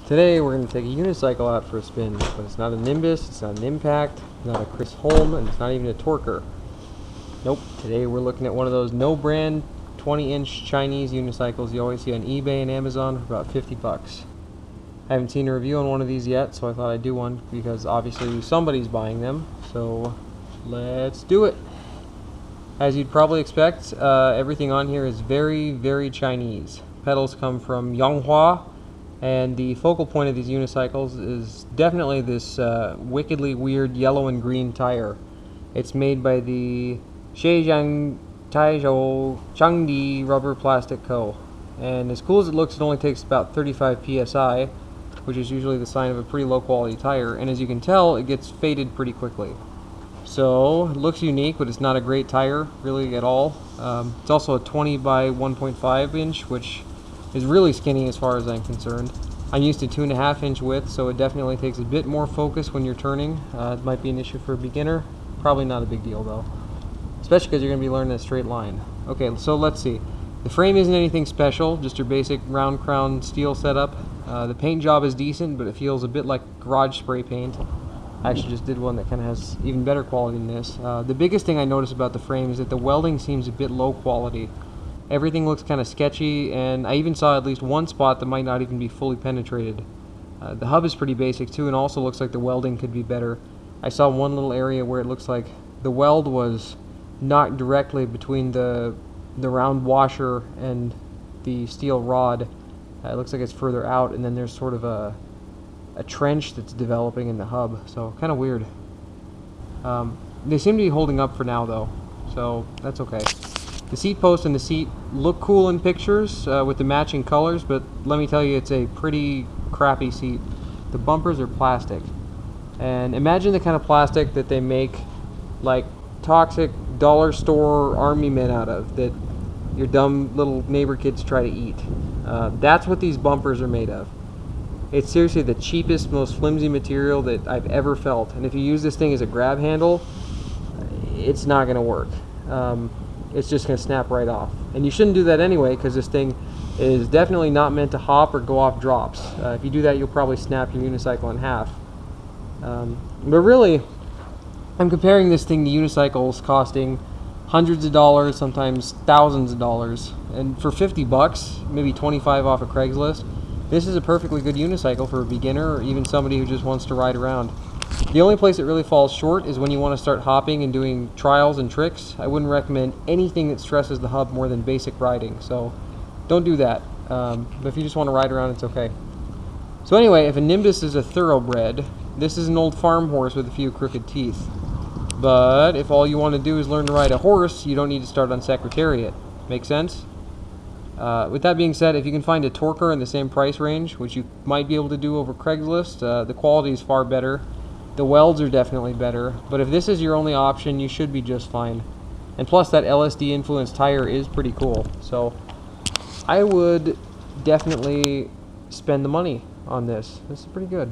Today we're going to take a unicycle out for a spin, but it's not a Nimbus, it's not an Impact, not a Chris Holm, and it's not even a Torker. Nope, today we're looking at one of those no-brand 20-inch Chinese unicycles you always see on eBay and Amazon for about 50 bucks. I haven't seen a review on one of these yet, so I thought I'd do one because obviously somebody's buying them, so let's do it. As you'd probably expect, everything on here is very, very Chinese. Pedals come from Yonghua. And the focal point of these unicycles is definitely this wickedly weird yellow and green tire. It's made by the Zhejiang Taizhou Changdi Rubber Plastic Co. And as cool as it looks, it only takes about 35 psi, which is usually the sign of a pretty low quality tire. And as you can tell, it gets faded pretty quickly. So it looks unique, but it's not a great tire really at all. It's also a 20 by 1.5 inch, which is really skinny as far as I'm concerned. I'm used to 2.5 inch width, so it definitely takes a bit more focus when you're turning. It might be an issue for a beginner. Probably not a big deal though, especially because you're going to be learning a straight line. Okay, so let's see. The frame isn't anything special, just your basic round crown steel setup. The paint job is decent, but it feels a bit like garage spray paint. I actually just did one that kind of has even better quality than this. The biggest thing I noticed about the frame is that the welding seems a bit low quality. Everything looks kind of sketchy, and I even saw at least one spot that might not even be fully penetrated. The hub is pretty basic too, and also looks like the welding could be better. I saw one little area where it looks like the weld was not directly between the round washer and the steel rod. It looks like it's further out, and then there's sort of a trench that's developing in the hub, so kind of weird. They seem to be holding up for now though, so that's okay. The seat post and the seat look cool in pictures with the matching colors, but let me tell you, it's a pretty crappy seat. The bumpers are plastic. And imagine the kind of plastic that they make like toxic dollar store army men out of, that your dumb little neighbor kids try to eat. That's what these bumpers are made of. It's seriously the cheapest, most flimsy material that I've ever felt. And if you use this thing as a grab handle, it's not going to work. It's just going to snap right off. And you shouldn't do that anyway, because this thing is definitely not meant to hop or go off drops. If you do that, you'll probably snap your unicycle in half. But really, I'm comparing this thing to unicycles costing hundreds of dollars, sometimes thousands of dollars. And for 50 bucks, maybe 25 off of Craigslist, this is a perfectly good unicycle for a beginner or even somebody who just wants to ride around. The only place it really falls short is when you want to start hopping and doing trials and tricks. I wouldn't recommend anything that stresses the hub more than basic riding, so don't do that. But if you just want to ride around, it's okay. So anyway, if a Nimbus is a thoroughbred, this is an old farm horse with a few crooked teeth. But if all you want to do is learn to ride a horse, you don't need to start on Secretariat. Make sense? With that being said, if you can find a Torker in the same price range, which you might be able to do over Craigslist, the quality is far better. The welds are definitely better, but if this is your only option, you should be just fine. And plus, that LSD influenced tire is pretty cool, so I would definitely spend the money on this. This is pretty good.